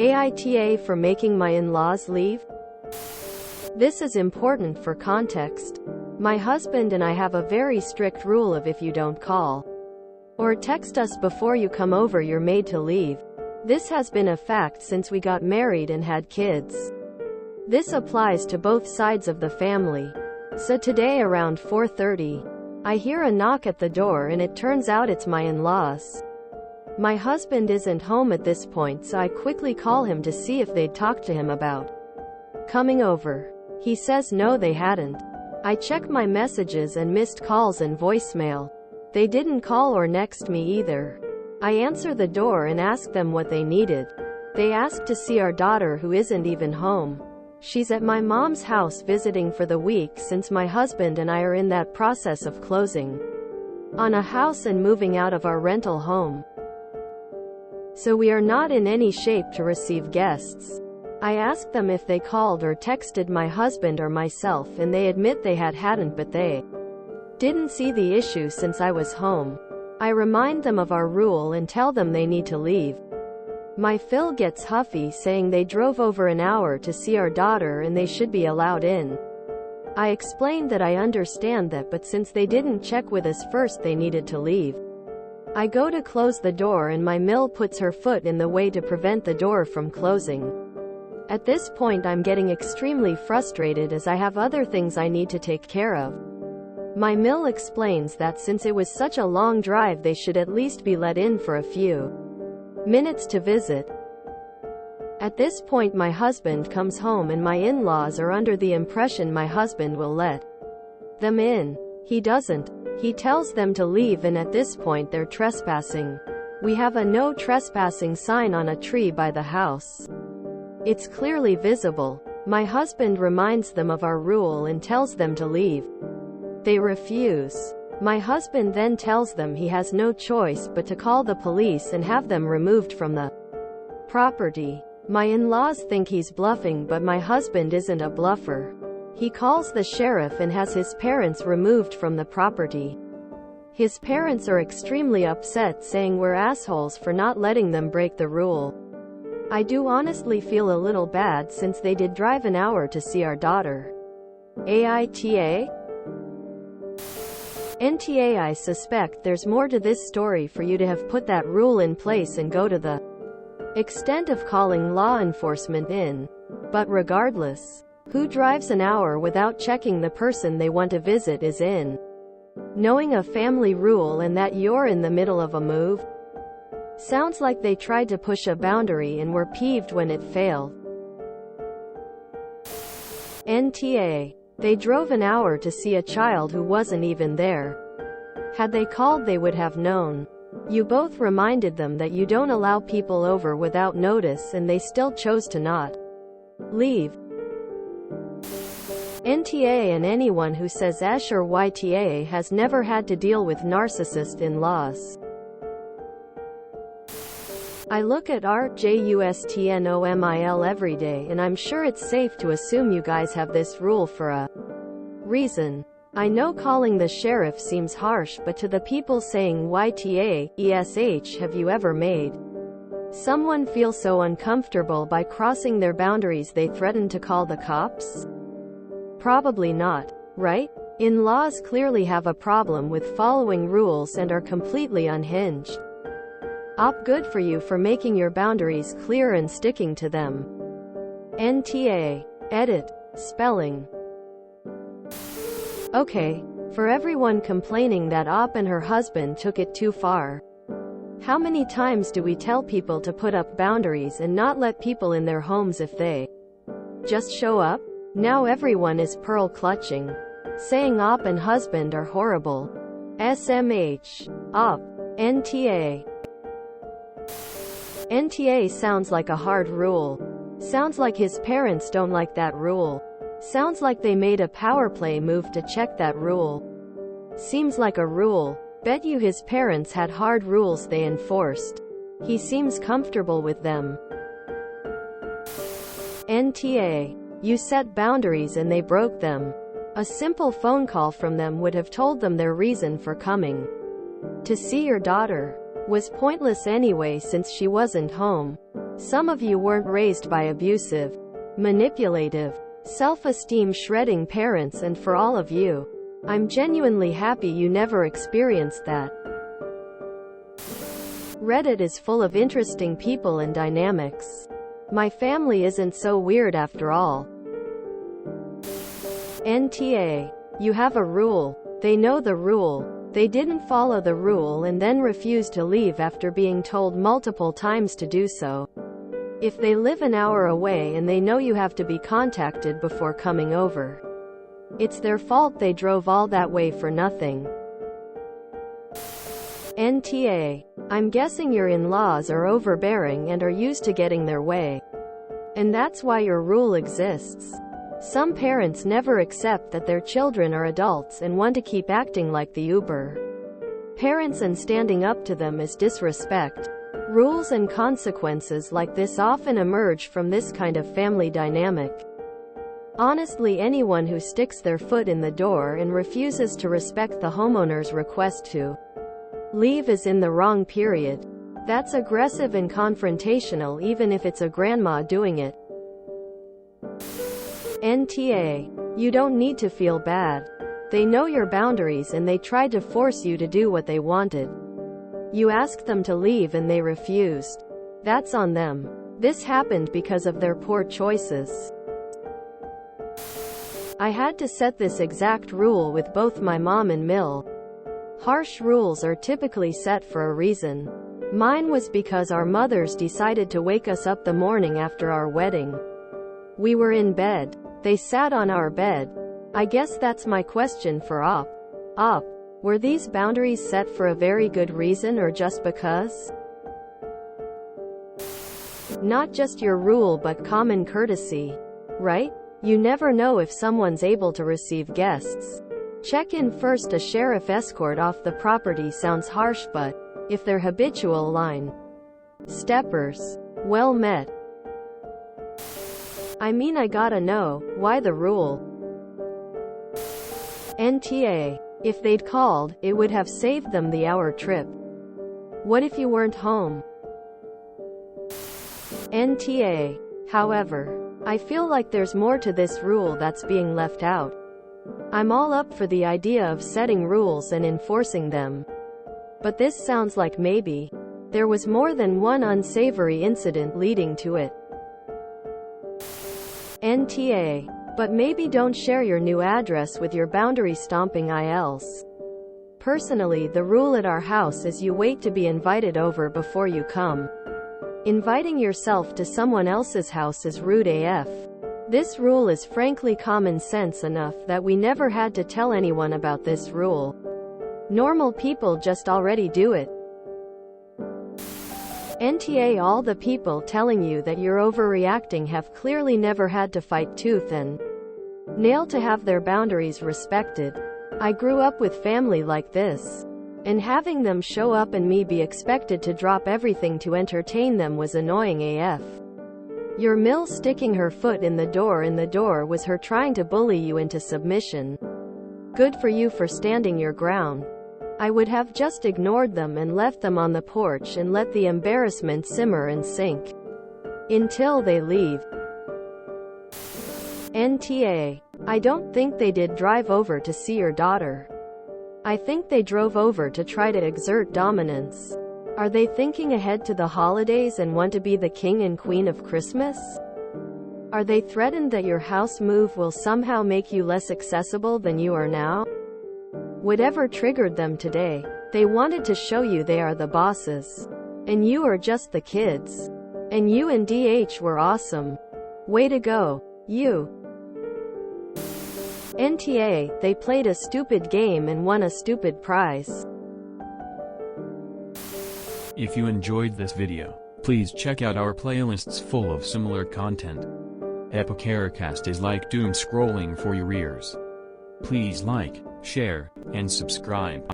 AITA for making my in-laws leave? This is important for context. My husband and I have a very strict rule of if you don't call or text us before you come over, you're made to leave. This has been a fact since we got married and had kids. This applies to both sides of the family. So today around 4:30, I hear a knock at the door and it turns out it's my in-laws. My husband isn't home at this point, so I quickly call him to see if they'd talked to him about coming over. He says no, they hadn't. I check my messages and missed calls and voicemail. They didn't call or text me either. I answer the door and ask them what they needed. They asked to see our daughter, who isn't even home. She's at my mom's house visiting for the week since my husband and I are in that process of closing on a house and moving out of our rental home. So we are not in any shape to receive guests. I asked them if they called or texted my husband or myself, and they admit they hadn't, but they didn't see the issue since I was home. I remind them of our rule and tell them they need to leave. My Phil gets huffy, saying they drove over an hour to see our daughter and they should be allowed in. I explained that I understand that, but since they didn't check with us first, they needed to leave. I go to close the door and my Mill puts her foot in the way to prevent the door from closing. At this point I'm getting extremely frustrated as I have other things I need to take care of. My Mill explains that since it was such a long drive, they should at least be let in for a few minutes to visit. At this point my husband comes home and my in-laws are under the impression my husband will let them in. He doesn't. He tells them to leave, and at this point they're trespassing. We have a no trespassing sign on a tree by the house. It's clearly visible. My husband reminds them of our rule and tells them to leave. They refuse. My husband then tells them he has no choice but to call the police and have them removed from the property. My in-laws think he's bluffing, but my husband isn't a bluffer. He calls the sheriff and has his parents removed from the property. His parents are extremely upset, saying we're assholes for not letting them break the rule. I do honestly feel a little bad since they did drive an hour to see our daughter. AITA? NTA, I suspect there's more to this story for you to have put that rule in place and go to the extent of calling law enforcement in. But regardless, who drives an hour without checking the person they want to visit is in knowing a family rule and that you're in the middle of a move? Sounds like they tried to push a boundary and were peeved when it failed. NTA. They drove an hour to see a child who wasn't even there. Had they called, they would have known. You both reminded them that you don't allow people over without notice, and they still chose to not leave. NTA, and anyone who says ESH or YTA has never had to deal with narcissist in-laws. I look at RJUSTNOMIL every day, and I'm sure it's safe to assume you guys have this rule for a reason. I know calling the sheriff seems harsh, but to the people saying YTA, ESH, have you ever made someone feel so uncomfortable by crossing their boundaries they threaten to call the cops? Probably not, right? In-laws clearly have a problem with following rules and are completely unhinged. Good for you for making your boundaries clear and sticking to them. NTA. Edit. Spelling. Okay. For everyone complaining that and her husband took it too far. How many times do we tell people to put up boundaries and not let people in their homes if they just show up? Now everyone is pearl clutching, saying and husband are horrible. SMH. NTA. NTA sounds like a hard rule. Sounds like his parents don't like that rule. Sounds like they made a power play move to check that rule. Seems like a rule. Bet you his parents had hard rules they enforced. He seems comfortable with them. NTA. You set boundaries and they broke them. A simple phone call from them would have told them their reason for coming to see your daughter was pointless anyway since she wasn't home. Some of you weren't raised by abusive, manipulative, self-esteem shredding parents, and for all of you, I'm genuinely happy you never experienced that. Reddit is full of interesting people and dynamics. My family isn't so weird after all. NTA. You have a rule. They know the rule. They didn't follow the rule and then refused to leave after being told multiple times to do so. If they live an hour away and they know you have to be contacted before coming over, it's their fault they drove all that way for nothing. NTA. I'm guessing your in-laws are overbearing and are used to getting their way. And that's why your rule exists. Some parents never accept that their children are adults and want to keep acting like the Uber parents, and standing up to them is disrespect. Rules and consequences like this often emerge from this kind of family dynamic. Honestly, anyone who sticks their foot in the door and refuses to respect the homeowner's request to leave is in the wrong period. That's aggressive and confrontational, even if it's a grandma doing it. NTA. You don't need to feel bad. They know your boundaries and they tried to force you to do what they wanted. You asked them to leave and they refused. That's on them. This happened because of their poor choices. I had to set this exact rule with both my mom and Mill. Harsh rules are typically set for a reason. Mine was because our mothers decided to wake us up the morning after our wedding. We were in bed. They sat on our bed. I guess that's my question for Op. Were these boundaries set for a very good reason or just because? Not just your rule but common courtesy, right? You never know if someone's able to receive guests. Check in first. A sheriff escort off the property sounds harsh, but if they're habitual line steppers, well met. I mean, I gotta know, why the rule? NTA. If they'd called, it would have saved them the hour trip. What if you weren't home? NTA. However, I feel like there's more to this rule that's being left out. I'm all up for the idea of setting rules and enforcing them. But this sounds like maybe there was more than one unsavory incident leading to it. NTA. But maybe don't share your new address with your boundary-stomping ILs. Personally, the rule at our house is you wait to be invited over before you come. Inviting yourself to someone else's house is rude AF. This rule is frankly common sense enough that we never had to tell anyone about this rule. Normal people just already do it. NTA. All the people telling you that you're overreacting have clearly never had to fight tooth and nail to have their boundaries respected. I grew up with family like this, and having them show up and me be expected to drop everything to entertain them was annoying AF. Your Mill sticking her foot in the door was her trying to bully you into submission. Good for you for standing your ground. I would have just ignored them and left them on the porch and let the embarrassment simmer and sink until they leave. NTA. I don't think they did drive over to see your daughter. I think they drove over to try to exert dominance. Are they thinking ahead to the holidays and want to be the king and queen of Christmas? Are they threatened that your house move will somehow make you less accessible than you are now? Whatever triggered them today, they wanted to show you they are the bosses. And you are just the kids. And you and DH were awesome. Way to go, you. NTA. They played a stupid game and won a stupid prize. If you enjoyed this video, please check out our playlists full of similar content. AmITheAsshole is like doom scrolling for your ears. Please like, share, and subscribe.